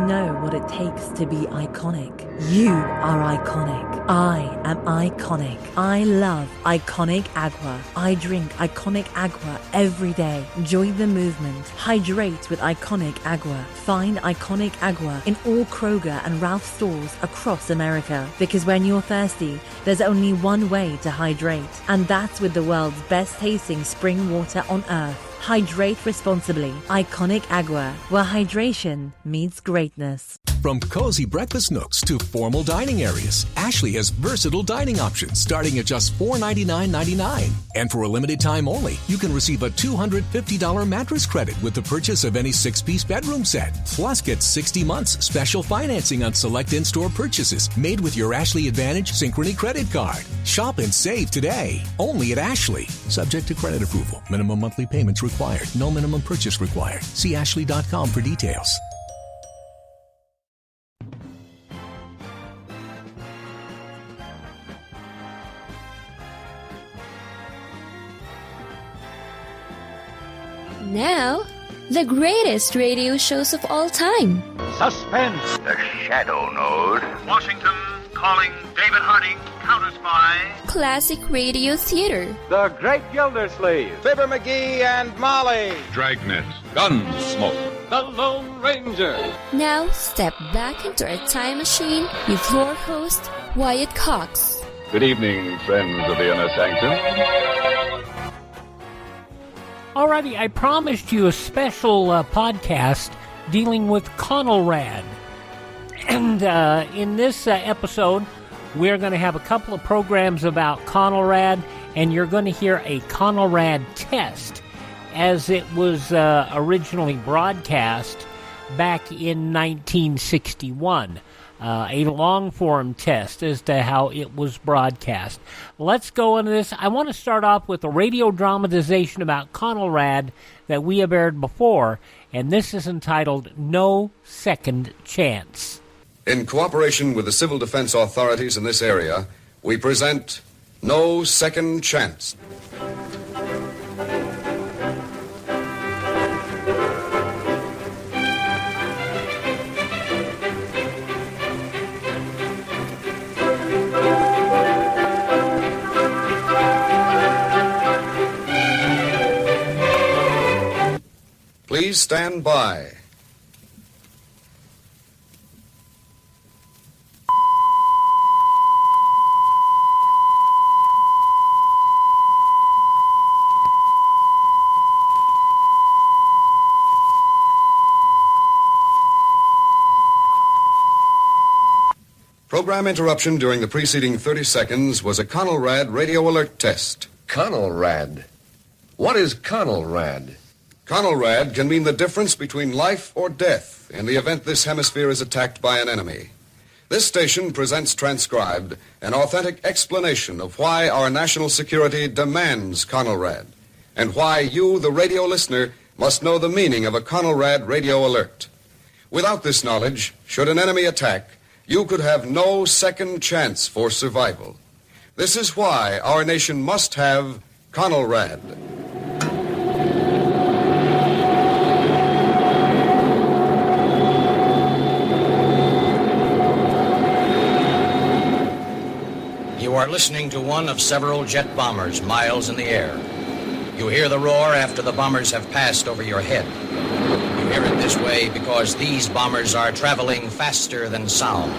know what it takes to be iconic. You are iconic. I am iconic. I love Iconic Agua. I drink Iconic Agua every day. Join the movement. Hydrate with Iconic Agua. Find Iconic Agua in all Kroger and Ralph stores across America. Because when you're thirsty, there's only one way to hydrate. And that's with the world's best tasting spring water on earth. Hydrate responsibly. Iconic Agua, where hydration meets greatness. From cozy breakfast nooks to formal dining areas, Ashley has versatile dining options starting at just $499.99. And for a limited time only, you can receive a $250 mattress credit with the purchase of any 6-piece bedroom set. Plus, get 60 months special financing on select in-store purchases made with your Ashley Advantage Synchrony credit card. Shop and save today, only at Ashley. Subject to credit approval. Minimum monthly payments required. No minimum purchase required. See ashley.com for details. Now, the greatest radio shows of all time. Suspense. The Shadow Node. Washington calling David Harding, counter-spy. Classic radio theater. The Great Gildersleeve. Fibber McGee and Molly. Dragnet. Gunsmoke. The Lone Ranger. Now, step back into our time machine with your host, Wyatt Cox. Good evening, friends of the Inner Sanctum. Alrighty, I promised you a special podcast dealing with CONELRAD. And in this episode, we're going to have a couple of programs about CONELRAD, and you're going to hear a CONELRAD test as it was originally broadcast back in 1961. A long-form test as to how it was broadcast. Let's go into this. I want to start off with a radio dramatization about CONELRAD that we have aired before, and this is entitled No Second Chance. In cooperation with the civil defense authorities in this area, we present No Second Chance. Please stand by. Program interruption during the preceding 30 seconds was a CONELRAD radio alert test. CONELRAD? What is CONELRAD? CONELRAD can mean the difference between life or death in the event this hemisphere is attacked by an enemy. This station presents transcribed an authentic explanation of why our national security demands CONELRAD, and why you, the radio listener, must know the meaning of a CONELRAD radio alert. Without this knowledge, should an enemy attack, you could have no second chance for survival. This is why our nation must have CONELRAD. You are listening to one of several jet bombers miles in the air. You hear the roar after the bombers have passed over your head. You hear it this way because these bombers are traveling faster than sound.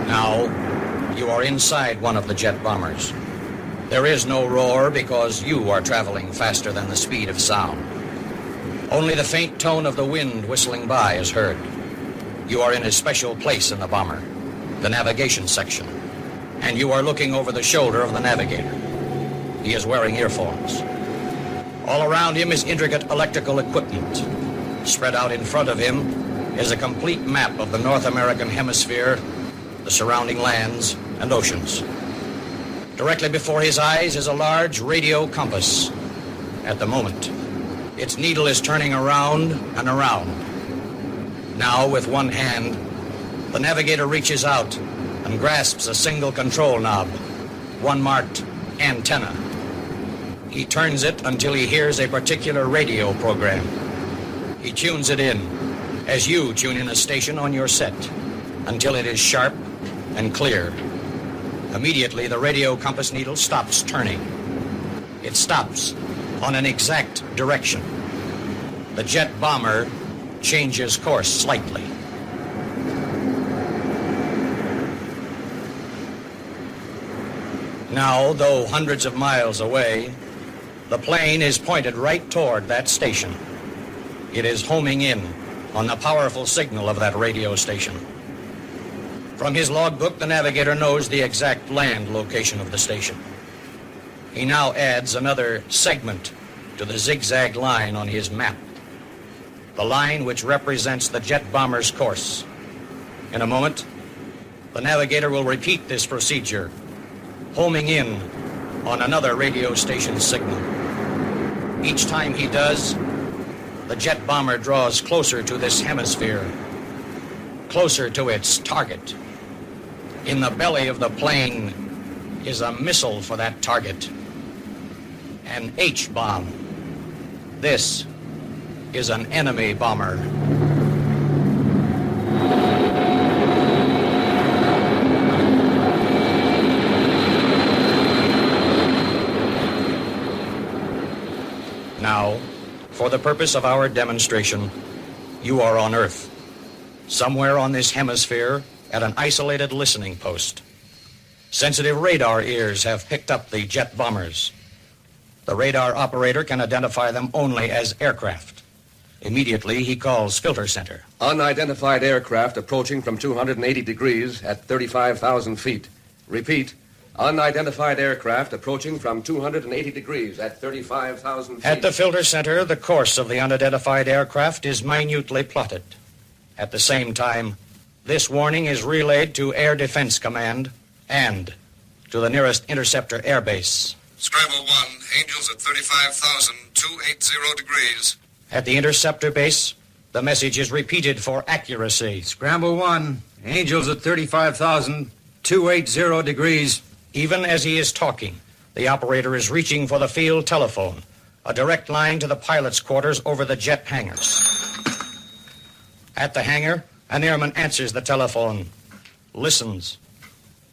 Now, you are inside one of the jet bombers. There is no roar because you are traveling faster than the speed of sound. Only the faint tone of the wind whistling by is heard. You are in a special place in the bomber, the navigation section, and you are looking over the shoulder of the navigator. He is wearing earphones. All around him is intricate electrical equipment. Spread out in front of him is a complete map of the North American hemisphere, the surrounding lands and oceans. Directly before his eyes is a large radio compass. At the moment, its needle is turning around and around. Now, with one hand, the navigator reaches out and grasps a single control knob. one marked antenna. He turns it until he hears a particular radio program. He tunes it in, as you tune in a station on your set, until it is sharp and clear. Immediately, the radio compass needle stops turning. It stops on an exact direction. The jet bomber changes course slightly. Now, though hundreds of miles away, the plane is pointed right toward that station. It is homing in on the powerful signal of that radio station. From his logbook, the navigator knows the exact land location of the station. He now adds another segment to the zigzag line on his map, the line which represents the jet bomber's course. In a moment, the navigator will repeat this procedure, homing in on another radio station signal. Each time he does, the jet bomber draws closer to this hemisphere, closer to its target. In the belly of the plane is a missile for that target, an H-bomb. This is an enemy bomber. Now, for the purpose of our demonstration, you are on Earth, somewhere on this hemisphere at an isolated listening post. Sensitive radar ears have picked up the jet bombers. The radar operator can identify them only as aircraft. Immediately, he calls filter center. Unidentified aircraft approaching from 280 degrees at 35,000 feet. Repeat, unidentified aircraft approaching from 280 degrees at 35,000 feet. At the filter center, the course of the unidentified aircraft is minutely plotted. At the same time, this warning is relayed to Air Defense Command and to the nearest interceptor airbase. Scramble 1, Angels at 35,280 degrees. At the interceptor base, the message is repeated for accuracy. Scramble 1, Angels at 35,280 degrees. Even as he is talking, the operator is reaching for the field telephone, a direct line to the pilot's quarters over the jet hangars. At the hangar, an airman answers the telephone, listens.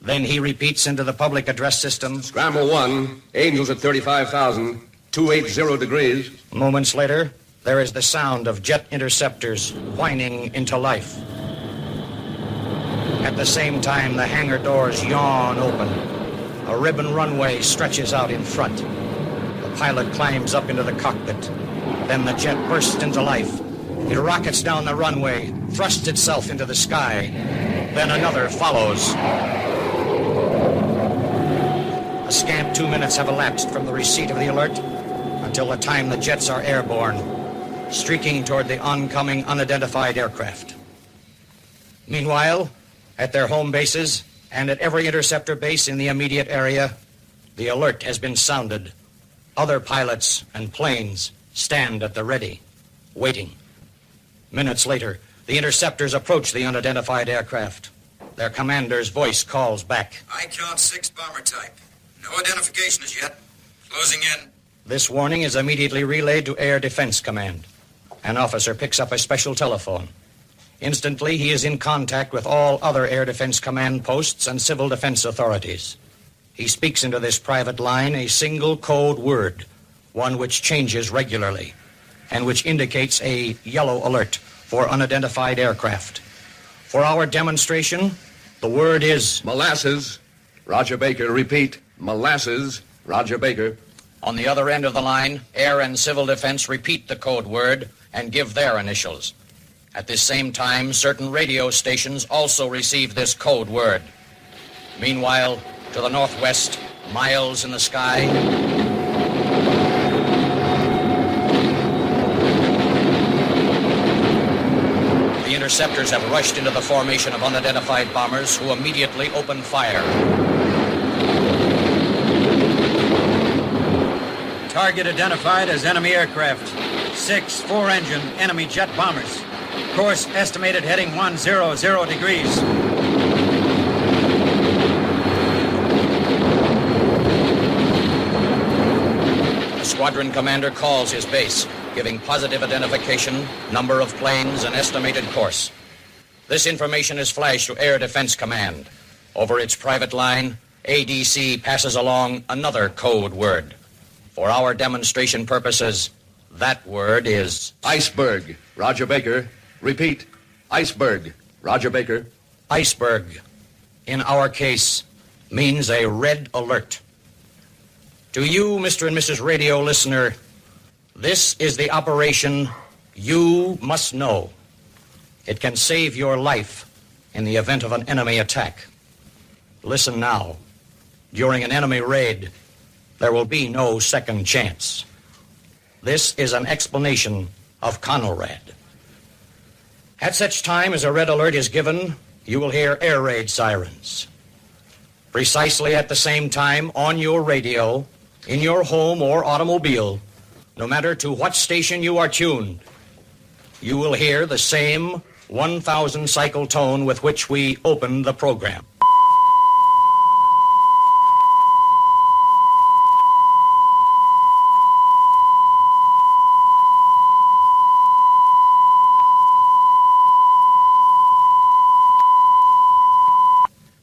Then he repeats into the public address system. Scramble 1, Angels at 35,280 degrees. Moments later, there is the sound of jet interceptors whining into life. At the same time, the hangar doors yawn open. A ribbon runway stretches out in front. The pilot climbs up into the cockpit. Then the jet bursts into life. It rockets down the runway, thrusts itself into the sky. Then another follows. A scant 2 minutes have elapsed from the receipt of the alert until the time the jets are airborne, streaking toward the oncoming unidentified aircraft. Meanwhile, at their home bases and at every interceptor base in the immediate area, the alert has been sounded. Other pilots and planes stand at the ready, waiting. Minutes later, the interceptors approach the unidentified aircraft. Their commander's voice calls back. I count 6 bomber type. No identification as yet. Closing in. This warning is immediately relayed to Air Defense Command. An officer picks up a special telephone. Instantly, he is in contact with all other Air Defense Command posts and civil defense authorities. He speaks into this private line a single code word, one which changes regularly, and which indicates a yellow alert for unidentified aircraft. For our demonstration, the word is molasses. Roger Baker. Repeat, molasses. Roger Baker. On the other end of the line, Air and Civil Defense repeat the code word and give their initials. At this same time, certain radio stations also receive this code word. Meanwhile, to the northwest, miles in the sky, the interceptors have rushed into the formation of unidentified bombers who immediately open fire. Target identified as enemy aircraft. 6 4-engine enemy jet bombers. Course estimated heading 100 degrees. squadron commander calls his base, giving positive identification, number of planes, and estimated course. This information is flashed to Air Defense Command. Over its private line, ADC passes along another code word. For our demonstration purposes, that word is Iceberg. Roger Baker. Repeat. Iceberg. Roger Baker. Iceberg. In our case, means a red alert. To you, Mr. and Mrs. Radio listener, this is the operation you must know. It can save your life in the event of an enemy attack. Listen now. During an enemy raid, there will be no second chance. This is an explanation of CONELRAD. At such time as a red alert is given, you will hear air raid sirens. Precisely at the same time, on your radio, in your home or automobile, no matter to what station you are tuned, you will hear the same 1,000 cycle tone with which we open the program.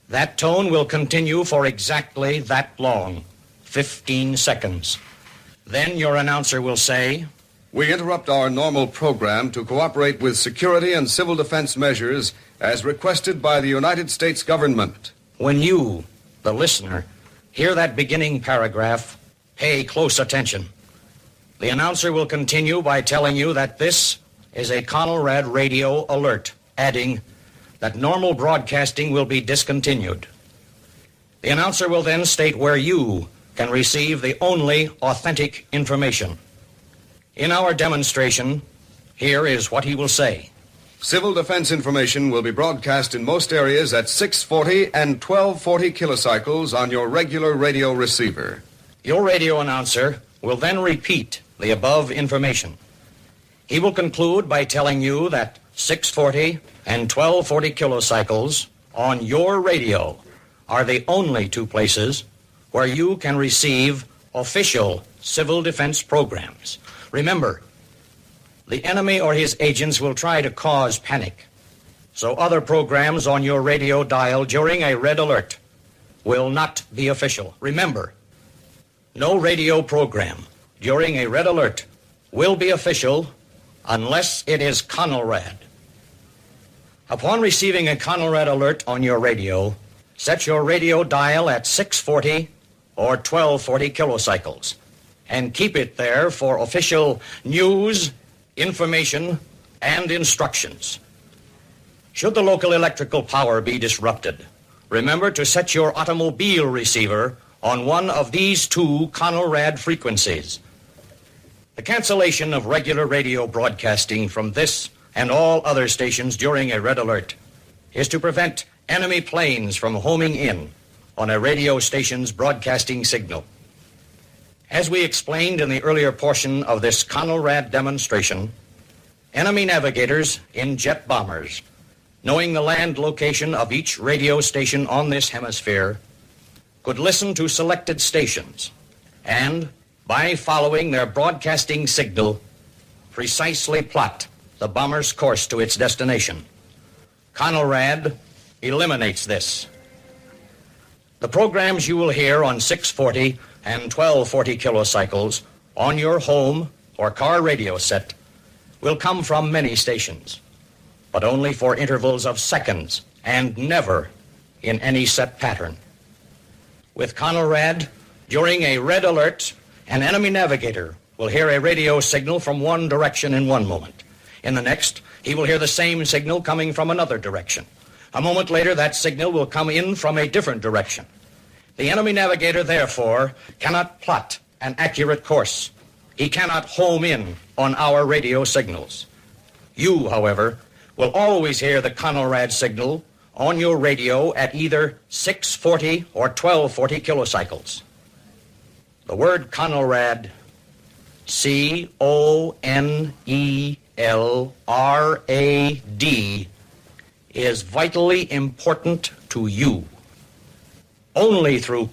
That tone will continue for exactly that long, 15 seconds. Then your announcer will say, "We interrupt our normal program to cooperate with security and civil defense measures as requested by the United States government." When you, the listener, hear that beginning paragraph, pay close attention. The announcer will continue by telling you that this is a CONELRAD radio alert, adding that normal broadcasting will be discontinued. The announcer will then state where you can receive the only authentic information. In our demonstration, here is what he will say. Civil defense information will be broadcast in most areas at 640 and 1240 kilocycles on your regular radio receiver. Your radio announcer will then repeat the above information. He will conclude by telling you that 640 and 1240 kilocycles on your radio are the only two places where you can receive official civil defense programs. Remember, the enemy or his agents will try to cause panic, so other programs on your radio dial during a red alert will not be official. Remember, no radio program during a red alert will be official unless it is CONELRAD. Upon receiving a CONELRAD alert on your radio, set your radio dial at 640 or 1240 kilocycles and keep it there for official news, information, and instructions. Should the local electrical power be disrupted, remember to set your automobile receiver on one of these two CONELRAD frequencies. The cancellation of regular radio broadcasting from this and all other stations during a red alert is to prevent enemy planes from homing in on a radio station's broadcasting signal. As we explained in the earlier portion of this CONELRAD demonstration, enemy navigators in jet bombers, knowing the land location of each radio station on this hemisphere, could listen to selected stations and, by following their broadcasting signal, precisely plot the bomber's course to its destination. CONELRAD eliminates this. The programs you will hear on 640 and 1240 kilocycles on your home or car radio set will come from many stations, but only for intervals of seconds and never in any set pattern. With CONELRAD, during a red alert, an enemy navigator will hear a radio signal from one direction in one moment. In the next, he will hear the same signal coming from another direction. A moment later, that signal will come in from a different direction. The enemy navigator, therefore, cannot plot an accurate course. He cannot home in on our radio signals. You, however, will always hear the CONELRAD signal on your radio at either 640 or 1240 kilocycles. The word CONELRAD, CONELRAD, is vitally important to you. Only through